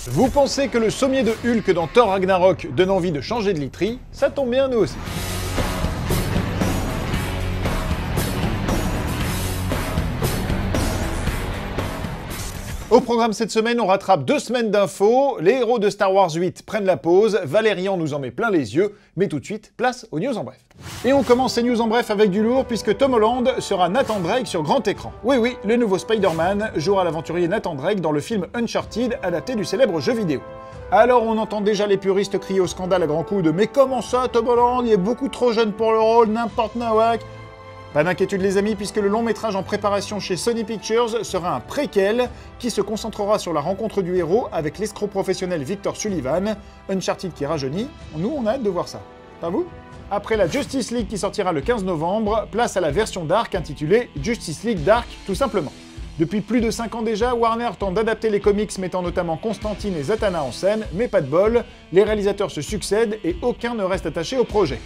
Vous pensez que le sommier de Hulk dans Thor Ragnarok donne envie de changer de literie? Ça tombe bien, nous aussi. Au programme cette semaine, on rattrape 2 semaines d'infos, les héros de Star Wars 8 prennent la pause, Valérian nous en met plein les yeux, mais tout de suite, place aux news en bref. Et on commence ces news en bref avec du lourd, puisque Tom Holland sera Nathan Drake sur grand écran. Oui, le nouveau Spider-Man jouera l'aventurier Nathan Drake dans le film Uncharted, adapté du célèbre jeu vidéo. Alors on entend déjà les puristes crier au scandale à grands coups de « Mais comment ça, Tom Holland, il est beaucoup trop jeune pour le rôle, n'importe nawak !» Pas d'inquiétude les amis, puisque le long métrage en préparation chez Sony Pictures sera un préquel qui se concentrera sur la rencontre du héros avec l'escroc professionnel Victor Sullivan, Uncharted qui rajeunit, nous on a hâte de voir ça. Pas vous? Après la Justice League qui sortira le 15 novembre, place à la version Dark intitulée Justice League Dark tout simplement. Depuis plus de 5 ans déjà, Warner tente d'adapter les comics mettant notamment Constantine et Zatanna en scène, mais pas de bol, les réalisateurs se succèdent et aucun ne reste attaché au projet.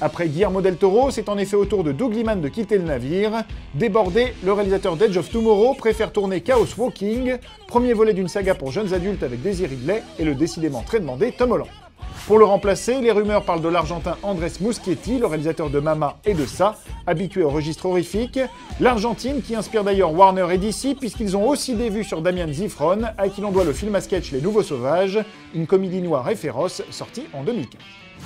Après Guillermo del Toro, c'est en effet au tour de Doug Liman de quitter le navire. Débordé, le réalisateur d'Edge of Tomorrow préfère tourner Chaos Walking, premier volet d'une saga pour jeunes adultes avec Daisy Ridley et le décidément très demandé Tom Holland. Pour le remplacer, les rumeurs parlent de l'Argentin Andrés Muschietti, le réalisateur de Mama et de Ça, habitué au registre horrifique. L'Argentine qui inspire d'ailleurs Warner et DC puisqu'ils ont aussi des vues sur Damian Zifron, à qui l'on doit le film à sketch Les Nouveaux Sauvages, une comédie noire et féroce sortie en 2015.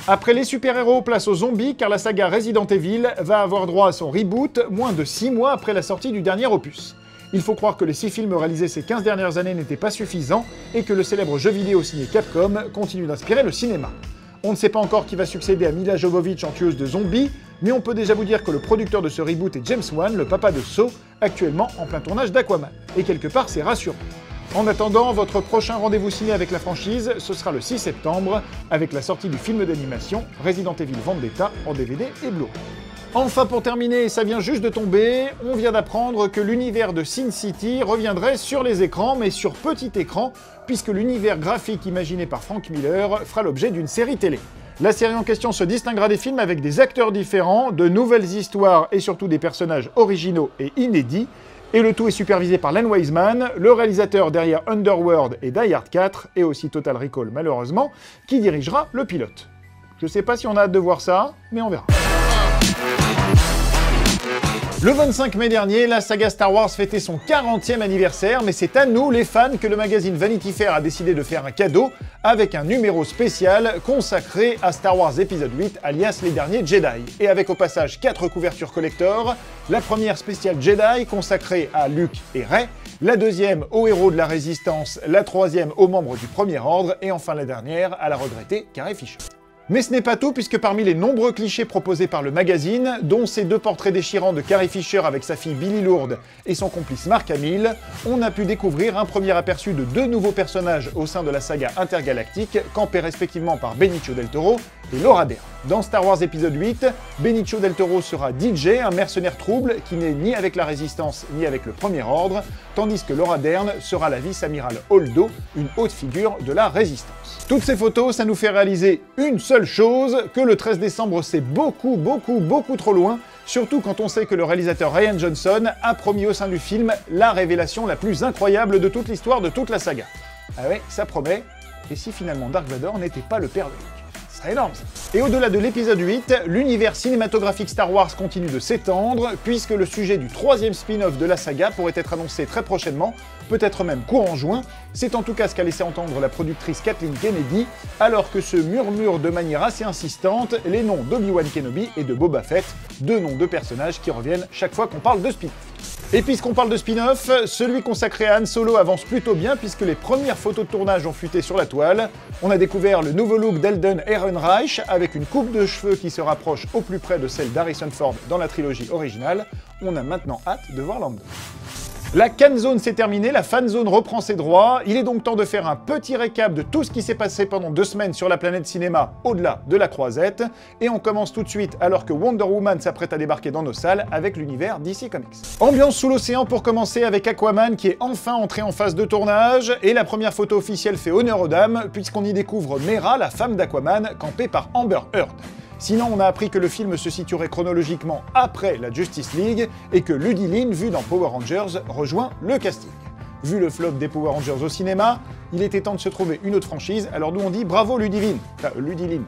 Après les super-héros, place aux zombies car la saga Resident Evil va avoir droit à son reboot moins de 6 mois après la sortie du dernier opus. Il faut croire que les 6 films réalisés ces 15 dernières années n'étaient pas suffisants et que le célèbre jeu vidéo signé Capcom continue d'inspirer le cinéma. On ne sait pas encore qui va succéder à Mila Jovovich en tueuse de zombies, mais on peut déjà vous dire que le producteur de ce reboot est James Wan, le papa de Saw, actuellement en plein tournage d'Aquaman. Et quelque part, c'est rassurant. En attendant, votre prochain rendez-vous ciné avec la franchise, ce sera le 6 septembre, avec la sortie du film d'animation Resident Evil Vendetta en DVD et Blu-ray. Enfin pour terminer, ça vient juste de tomber, on vient d'apprendre que l'univers de Sin City reviendrait sur les écrans, mais sur petit écran, puisque l'univers graphique imaginé par Frank Miller fera l'objet d'une série télé. La série en question se distinguera des films avec des acteurs différents, de nouvelles histoires et surtout des personnages originaux et inédits, et le tout est supervisé par Len Wiseman, le réalisateur derrière Underworld et Die Hard 4, et aussi Total Recall malheureusement, qui dirigera le pilote. Je sais pas si on a hâte de voir ça, mais on verra. Le 25 mai dernier, la saga Star Wars fêtait son 40e anniversaire, mais c'est à nous, les fans, que le magazine Vanity Fair a décidé de faire un cadeau avec un numéro spécial consacré à Star Wars épisode 8, alias les derniers Jedi. Et avec au passage 4 couvertures collector, la première spéciale Jedi consacrée à Luke et Rey, la deuxième aux héros de la Résistance, la troisième aux membres du Premier Ordre, et enfin la dernière à la regrettée Carrie Fisher. Mais ce n'est pas tout, puisque parmi les nombreux clichés proposés par le magazine, dont ces 2 portraits déchirants de Carrie Fisher avec sa fille Billy Lourdes et son complice Mark Hamill, on a pu découvrir un premier aperçu de 2 nouveaux personnages au sein de la saga intergalactique, campés respectivement par Benicio del Toro et Laura Dern. Dans Star Wars épisode 8, Benicio del Toro sera DJ, un mercenaire trouble qui n'est ni avec la Résistance ni avec le Premier Ordre, tandis que Laura Dern sera la vice-amirale Holdo, une haute figure de la Résistance. Toutes ces photos, ça nous fait réaliser une seule chose, que le 13 décembre c'est beaucoup trop loin, surtout quand on sait que le réalisateur Rian Johnson a promis au sein du film la révélation la plus incroyable de toute l'histoire de toute la saga. Ah ouais, ça promet, et si finalement Dark Vador n'était pas le père de Luke? Ce serait énorme ça. Et au-delà de l'épisode 8, l'univers cinématographique Star Wars continue de s'étendre, puisque le sujet du 3e spin-off de la saga pourrait être annoncé très prochainement, peut-être même courant juin. C'est en tout cas ce qu'a laissé entendre la productrice Kathleen Kennedy, alors que se murmurent de manière assez insistante les noms d'Obi-Wan Kenobi et de Boba Fett, 2 noms de personnages qui reviennent chaque fois qu'on parle de spin-off. Et puisqu'on parle de spin-off, celui consacré à Han Solo avance plutôt bien puisque les premières photos de tournage ont fuité sur la toile. On a découvert le nouveau look d'Alden Ehrenreich avec une coupe de cheveux qui se rapproche au plus près de celle d'Harrison Ford dans la trilogie originale. On a maintenant hâte de voir Lando. La Can Zone s'est terminée, la Fan Zone reprend ses droits. Il est donc temps de faire un petit récap de tout ce qui s'est passé pendant 2 semaines sur la planète cinéma au-delà de la croisette. Et on commence tout de suite alors que Wonder Woman s'apprête à débarquer dans nos salles avec l'univers DC Comics. Ambiance sous l'océan pour commencer avec Aquaman qui est enfin entré en phase de tournage. Et la première photo officielle fait honneur aux dames puisqu'on y découvre Mera, la femme d'Aquaman, campée par Amber Heard. Sinon, on a appris que le film se situerait chronologiquement après la Justice League et que Ludivine, vue dans Power Rangers, rejoint le casting. Vu le flop des Power Rangers au cinéma, il était temps de se trouver une autre franchise, alors nous on dit bravo Ludivine, enfin Ludiline.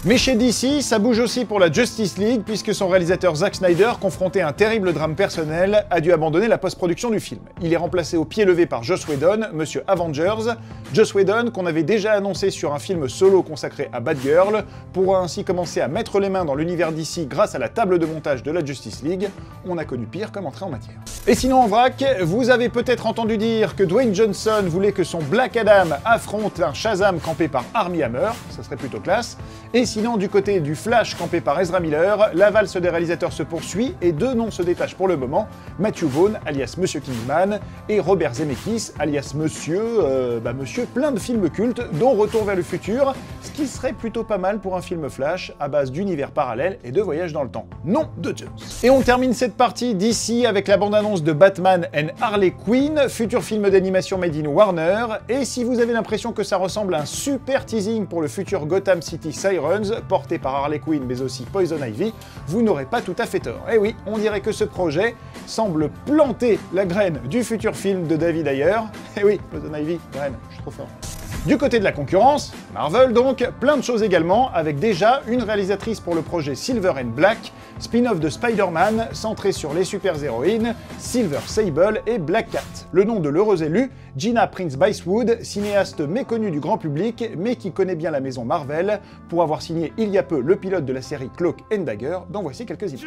Mais chez DC, ça bouge aussi pour la Justice League, puisque son réalisateur Zack Snyder, confronté à un terrible drame personnel, a dû abandonner la post-production du film. Il est remplacé au pied levé par Joss Whedon, Monsieur Avengers. Joss Whedon, qu'on avait déjà annoncé sur un film solo consacré à Batgirl, pourra ainsi commencer à mettre les mains dans l'univers DC grâce à la table de montage de la Justice League. On a connu pire comme entrée en matière. Et sinon en vrac, vous avez peut-être entendu dire que Dwayne Johnson voulait que son Black Adam affronte un Shazam campé par Armie Hammer, ça serait plutôt classe. Et sinon, du côté du Flash campé par Ezra Miller, la valse des réalisateurs se poursuit et deux noms se détachent pour le moment, Matthew Vaughn, alias Monsieur Kingman, et Robert Zemeckis, alias Monsieur plein de films cultes, dont Retour vers le futur, ce qui serait plutôt pas mal pour un film Flash à base d'univers parallèles et de voyages dans le temps. Non de Zeus. Et on termine cette partie d'ici avec la bande-annonce de Batman and Harley Quinn, futur film d'animation made in Warner, et si vous avez l'impression que ça ressemble à un super teasing pour le futur Gotham City Sirens, porté par Harley Quinn mais aussi Poison Ivy, vous n'aurez pas tout à fait tort. Et oui, on dirait que ce projet semble planter la graine du futur film de David Ayer. Et oui, Poison Ivy, graine, je suis trop fort. Du côté de la concurrence, Marvel donc, plein de choses également, avec déjà une réalisatrice pour le projet Silver and Black, spin-off de Spider-Man centré sur les super-héroïnes, Silver Sable et Black Cat. Le nom de l'heureuse élue, Gina Prince Bythewood, cinéaste méconnue du grand public, mais qui connaît bien la maison Marvel, pour avoir signé il y a peu le pilote de la série Cloak and Dagger, dont voici quelques images.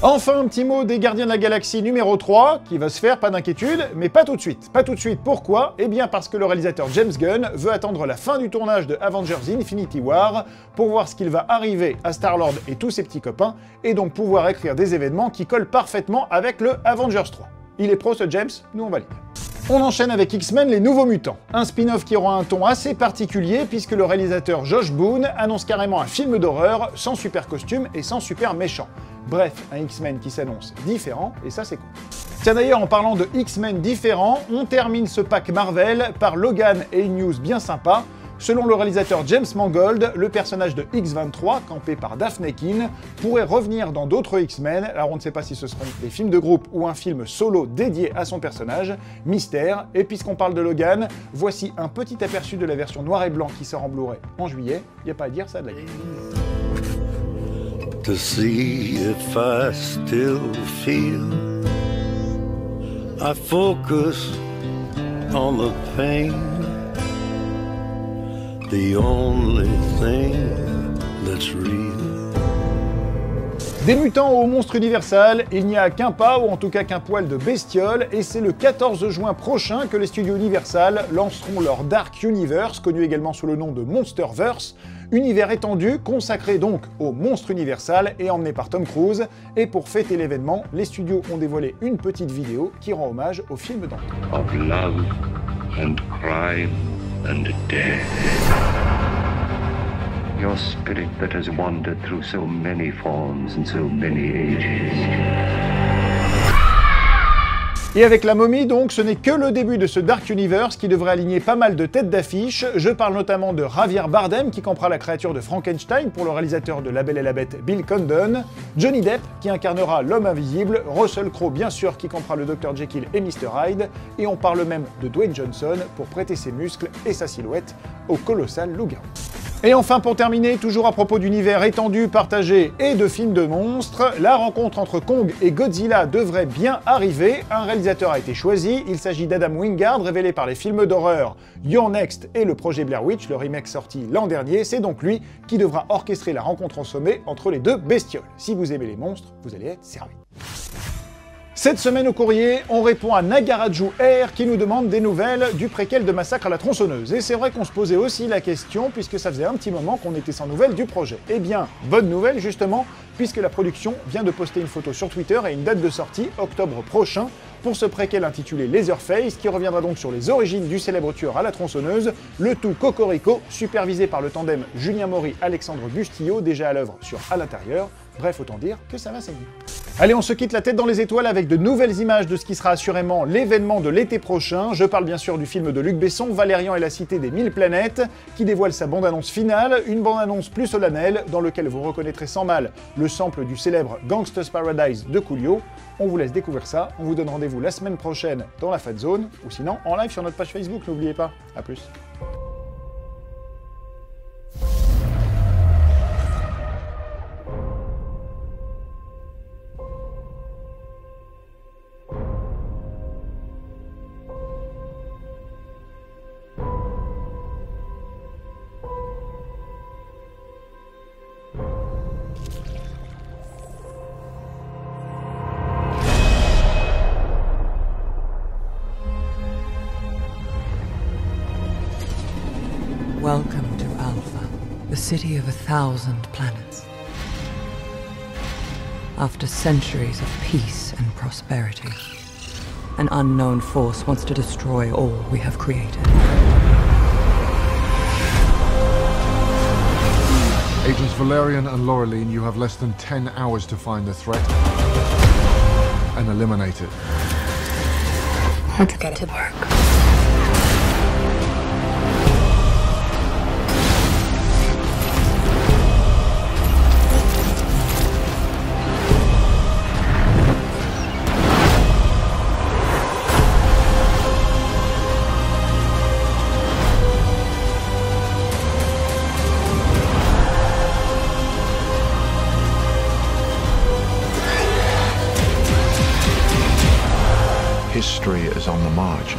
Enfin, un petit mot des Gardiens de la Galaxie numéro 3, qui va se faire, pas d'inquiétude, mais pas tout de suite. Pas tout de suite, pourquoi? Eh bien parce que le réalisateur James Gunn veut attendre la fin du tournage de Avengers Infinity War pour voir ce qu'il va arriver à Star-Lord et tous ses petits copains, et donc pouvoir écrire des événements qui collent parfaitement avec le Avengers 3. Il est pro ce James, nous on valide. On enchaîne avec X-Men Les Nouveaux Mutants, un spin-off qui aura un ton assez particulier puisque le réalisateur Josh Boone annonce carrément un film d'horreur sans super costume et sans super méchant. Bref, un X-Men qui s'annonce différent, et ça c'est cool. Tiens d'ailleurs, en parlant de X-Men différents, on termine ce pack Marvel par Logan et une news bien sympa. Selon le réalisateur James Mangold, le personnage de X-23, campé par Daphne Keane, pourrait revenir dans d'autres X-Men, alors on ne sait pas si ce seront des films de groupe ou un film solo dédié à son personnage, mystère, et puisqu'on parle de Logan, voici un petit aperçu de la version noir et blanc qui sort en Blu-ray en juillet, y a pas à dire, ça a de la gueule. To see if I still feel, I focus on the pain, the only thing that's real. Des mutants au monstre universal, il n'y a qu'un pas, ou en tout cas qu'un poil de bestiole, et c'est le 14 juin prochain que les studios Universal lanceront leur Dark Universe, connu également sous le nom de Monsterverse, univers étendu, consacré donc au monstre universal et emmené par Tom Cruise, et pour fêter l'événement, les studios ont dévoilé une petite vidéo qui rend hommage au film d'antan. Of love and crime and death. Your spirit that has wandered through so many forms and so many ages. Et avec la momie donc, ce n'est que le début de ce Dark Universe qui devrait aligner pas mal de têtes d'affiche. Je parle notamment de Javier Bardem qui campera la créature de Frankenstein pour le réalisateur de La Belle et la Bête Bill Condon, Johnny Depp qui incarnera l'homme invisible, Russell Crowe bien sûr qui campera le Dr Jekyll et Mr Hyde, et on parle même de Dwayne Johnson pour prêter ses muscles et sa silhouette au colossal loup-garou. Et enfin, pour terminer, toujours à propos d'univers étendu, partagé et de films de monstres, la rencontre entre Kong et Godzilla devrait bien arriver. Un réalisateur a été choisi, il s'agit d'Adam Wingard, révélé par les films d'horreur Your Next et le projet Blair Witch, le remake sorti l'an dernier. C'est donc lui qui devra orchestrer la rencontre au sommet entre les deux bestioles. Si vous aimez les monstres, vous allez être servi. Cette semaine au courrier, on répond à Nagaraju Air qui nous demande des nouvelles du préquel de Massacre à la tronçonneuse. Et c'est vrai qu'on se posait aussi la question puisque ça faisait un petit moment qu'on était sans nouvelles du projet. Eh bien, bonne nouvelle justement, puisque la production vient de poster une photo sur Twitter et une date de sortie, octobre prochain, pour ce préquel intitulé Leatherface, qui reviendra donc sur les origines du célèbre tueur à la tronçonneuse, le tout cocorico, supervisé par le tandem Julien Maury-Alexandre Bustillo, déjà à l'œuvre sur À l'intérieur. Bref, autant dire que ça va saigner. Allez, on se quitte la tête dans les étoiles avec de nouvelles images de ce qui sera assurément l'événement de l'été prochain. Je parle bien sûr du film de Luc Besson, Valérian et la Cité des 1000 planètes, qui dévoile sa bande-annonce finale, une bande-annonce plus solennelle, dans laquelle vous reconnaîtrez sans mal le sample du célèbre Gangsta's Paradise de Coolio. On vous laisse découvrir ça, on vous donne rendez-vous la semaine prochaine dans la Fat Zone, ou sinon en live sur notre page Facebook, n'oubliez pas. A plus. Welcome to Alpha, the city of 1,000 planets. After centuries of peace and prosperity, an unknown force wants to destroy all we have created. Agents Valerian and Laureline, you have less than 10 hours to find the threat and eliminate it. Let's get to work. History is on the march.